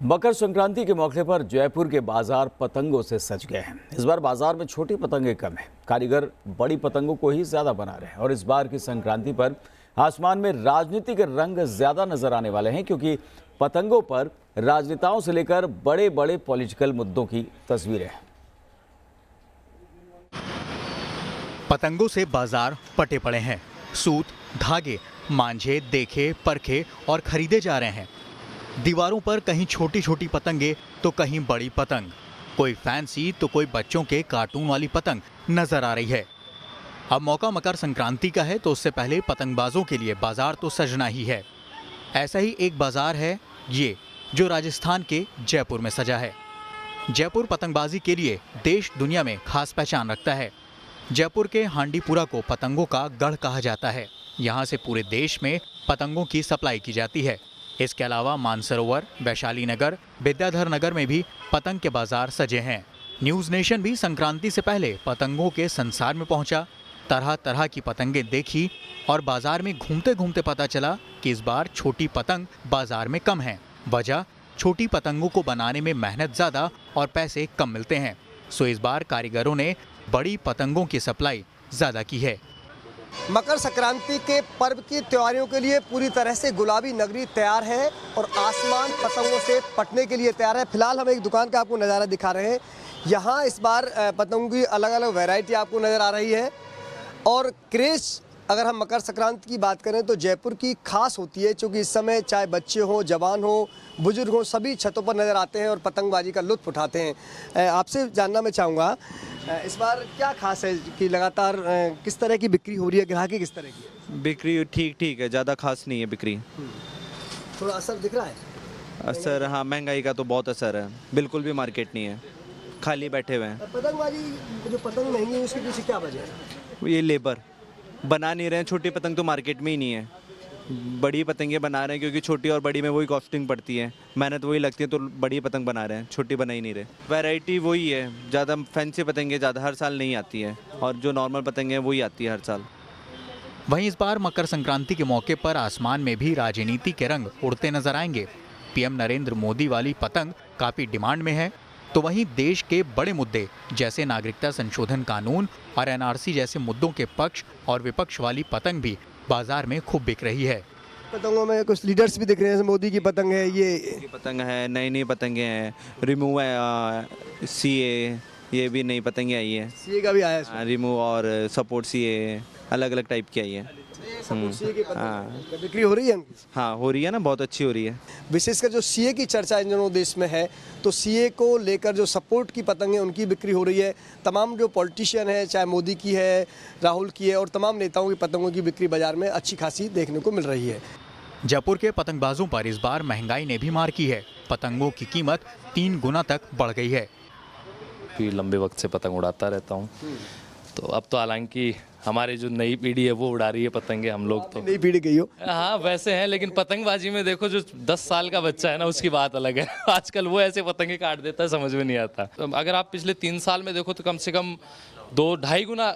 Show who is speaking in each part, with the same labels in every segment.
Speaker 1: मकर संक्रांति के मौके पर जयपुर के बाजार पतंगों से सज गए हैं। इस बार बाजार में छोटी पतंगें कम है, कारीगर बड़ी पतंगों को ही ज्यादा बना रहे हैं। और इस बार की संक्रांति पर आसमान में राजनीति के रंग ज्यादा नजर आने वाले हैं, क्योंकि पतंगों पर राजनेताओं से लेकर बड़े बड़े पॉलिटिकल मुद्दों की तस्वीरें हैं।
Speaker 2: पतंगों से बाजार पटे पड़े हैं। सूत, धागे, मांझे देखे, परखे और खरीदे जा रहे हैं। दीवारों पर कहीं छोटी छोटी पतंगे तो कहीं बड़ी पतंग, कोई फैंसी तो कोई बच्चों के कार्टून वाली पतंग नजर आ रही है। अब मौका मकर संक्रांति का है तो उससे पहले पतंगबाजों के लिए बाजार तो सजना ही है। ऐसा ही एक बाजार है ये, जो राजस्थान के जयपुर में सजा है। जयपुर पतंगबाजी के लिए देश दुनिया में खास पहचान रखता है। जयपुर के हांडीपुरा को पतंगों का गढ़ कहा जाता है। यहाँ से पूरे देश में पतंगों की सप्लाई की जाती है। इसके अलावा मानसरोवर, वैशाली नगर, विद्याधर नगर में भी पतंग के बाजार सजे हैं। न्यूज़ नेशन भी संक्रांति से पहले पतंगों के संसार में पहुंचा। तरह तरह की पतंगें देखी और बाजार में घूमते घूमते पता चला कि इस बार छोटी पतंग बाजार में कम है। वजह, छोटी पतंगों को बनाने में मेहनत ज़्यादा और पैसे कम मिलते हैं। सो इस बार कारीगरों ने बड़ी पतंगों की सप्लाई ज़्यादा की है।
Speaker 3: मकर संक्रांति के पर्व की तैयारियों के लिए पूरी तरह से गुलाबी नगरी तैयार है और आसमान पतंगों से पटने के लिए तैयार है। फिलहाल हम एक दुकान का आपको नज़ारा दिखा रहे हैं। यहाँ इस बार पतंगों की अलग अलग वैरायटी आपको नज़र आ रही है। और क्रेज़ अगर हम मकर संक्रांति की बात करें तो जयपुर की खास होती है, क्योंकि इस समय चाहे बच्चे हों, जवान हों, बुजुर्ग हों, सभी छतों पर नज़र आते हैं और पतंगबाजी का लुत्फ़ उठाते हैं। आपसे जानना मैं चाहूँगा, इस बार क्या खास है कि लगातार किस तरह की बिक्री हो रही है, ग्राहकी किस तरह की है?
Speaker 4: बिक्री ठीक है, ज़्यादा खास नहीं है बिक्री।
Speaker 3: थोड़ा असर दिख रहा है?
Speaker 4: असर, हाँ, महंगाई का तो बहुत असर है। बिल्कुल भी मार्केट नहीं है, खाली बैठे हुए हैं।
Speaker 3: पतंगबाजी जो पतंग महंगी है उसके पीछे क्या वजह है?
Speaker 4: ये लेबर बना नहीं रहे हैं। छोटी पतंग तो मार्केट में ही नहीं है, बड़ी पतंगें बना रहे हैं, क्योंकि छोटी और बड़ी में वही कॉस्टिंग पड़ती है, मेहनत वही लगती है, तो बड़ी पतंग बना रहे हैं, छोटी बना ही नहीं रहे। वैरायटी वही है, ज़्यादा फैंसी पतंगें ज़्यादा हर साल नहीं आती है, और जो नॉर्मल पतंगें हैं वही आती है हर साल।
Speaker 2: वहीं इस बार मकर संक्रांति के मौके पर आसमान में भी राजनीति के रंग उड़ते नजर आएंगे। पीएम नरेंद्र मोदी वाली पतंग काफ़ी डिमांड में है, तो वहीं देश के बड़े मुद्दे जैसे नागरिकता संशोधन कानून और एनआरसी जैसे मुद्दों के पक्ष और विपक्ष वाली पतंग भी बाजार में खूब बिक रही है।
Speaker 3: पतंगों में कुछ लीडर्स भी दिख रहे हैं, जैसे मोदी की पतंग है, ये
Speaker 4: पतंग है, नई नई पतंगें हैं, रिमूव है, सीए, ये भी नई पतंगें आई है।
Speaker 3: सीए का भी आया है,
Speaker 4: रिमूव और सपोर्ट सीए, अलग अलग टाइप की आई है।
Speaker 3: सीए की पतंग बिक्री हो रही है?
Speaker 4: हाँ, हो रही है ना, बहुत अच्छी हो रही है।
Speaker 3: विशेषकर जो सीए की चर्चा इन दोनों देश में है, तो सीए को लेकर जो सपोर्ट की पतंग है उनकी बिक्री हो रही है। तमाम जो पॉलिटिशियन है, चाहे मोदी की है, राहुल की है, और तमाम नेताओं की पतंगों की बिक्री बाजार में अच्छी खासी देखने को मिल रही है।
Speaker 2: जयपुर के पतंगबाजों पर इस बार महंगाई ने भी मार की है। पतंगों की कीमत 3 गुना तक बढ़ गई है।
Speaker 5: लंबे वक्त से पतंग उड़ाता रहता हूँ, तो अब तो हालांकि हमारी जो नई पीढ़ी है वो उड़ा रही है पतंगे। हम लोग तो
Speaker 3: नई पीढ़ी गई हो?
Speaker 5: हाँ, वैसे हैं, लेकिन पतंगबाजी में देखो, जो 10 साल का बच्चा है ना, उसकी बात अलग है। आजकल वो ऐसे पतंगे काट देता है, समझ में नहीं आता। तो अगर आप पिछले 3 साल में देखो तो कम से कम 2-2.5 गुना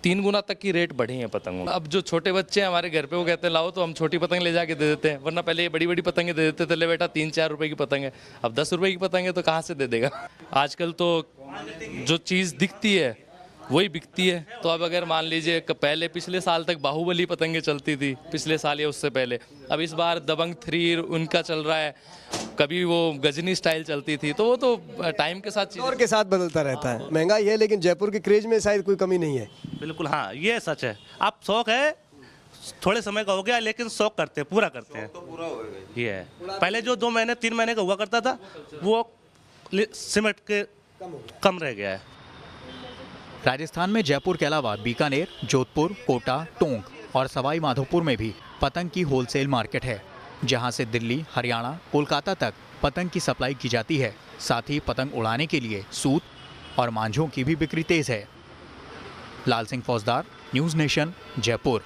Speaker 5: 3 गुना तक की रेट बढ़ी है पतंगों। अब जो छोटे बच्चे हैं हमारे घर पे, वो कहते हैं लाओ, तो हम छोटी पतंग ले जाके दे देते हैं। वरना पहले ये बड़ी बड़ी पतंगे दे देते थे, ले बेटा 3-4 रुपए की पतंग है। अब 10 रुपए की पतंग है तो कहाँ से दे देगा? आजकल तो जो चीज़ दिखती है वही बिकती है। तो अब अगर मान लीजिए पहले पिछले साल तक बाहुबली पतंगे चलती थी, पिछले साल या उससे पहले, अब इस बार दबंग 3 उनका चल रहा है, कभी वो गजनी स्टाइल चलती थी, तो वो तो टाइम के साथ
Speaker 3: और के साथ बदलता रहता है। महंगाई है, लेकिन जयपुर के क्रेज में शायद कोई कमी नहीं है।
Speaker 6: बिल्कुल, हाँ, ये सच है। आप शौक है, थोड़े समय का हो गया, लेकिन शौक करते हैं, पूरा करते हैं, तो पूरा होगा। ये है, पहले जो 2 महीने 3 महीने का हुआ करता था, वो सिमट के कम रह गया है।
Speaker 2: राजस्थान में जयपुर के अलावा बीकानेर, जोधपुर, कोटा, टोंक और सवाई माधोपुर में भी पतंग की होलसेल मार्केट है, जहां से दिल्ली, हरियाणा, कोलकाता तक पतंग की सप्लाई की जाती है। साथ ही पतंग उड़ाने के लिए सूत और मांझों की भी बिक्री तेज है। लाल सिंह फौजदार, न्यूज़ नेशन, जयपुर।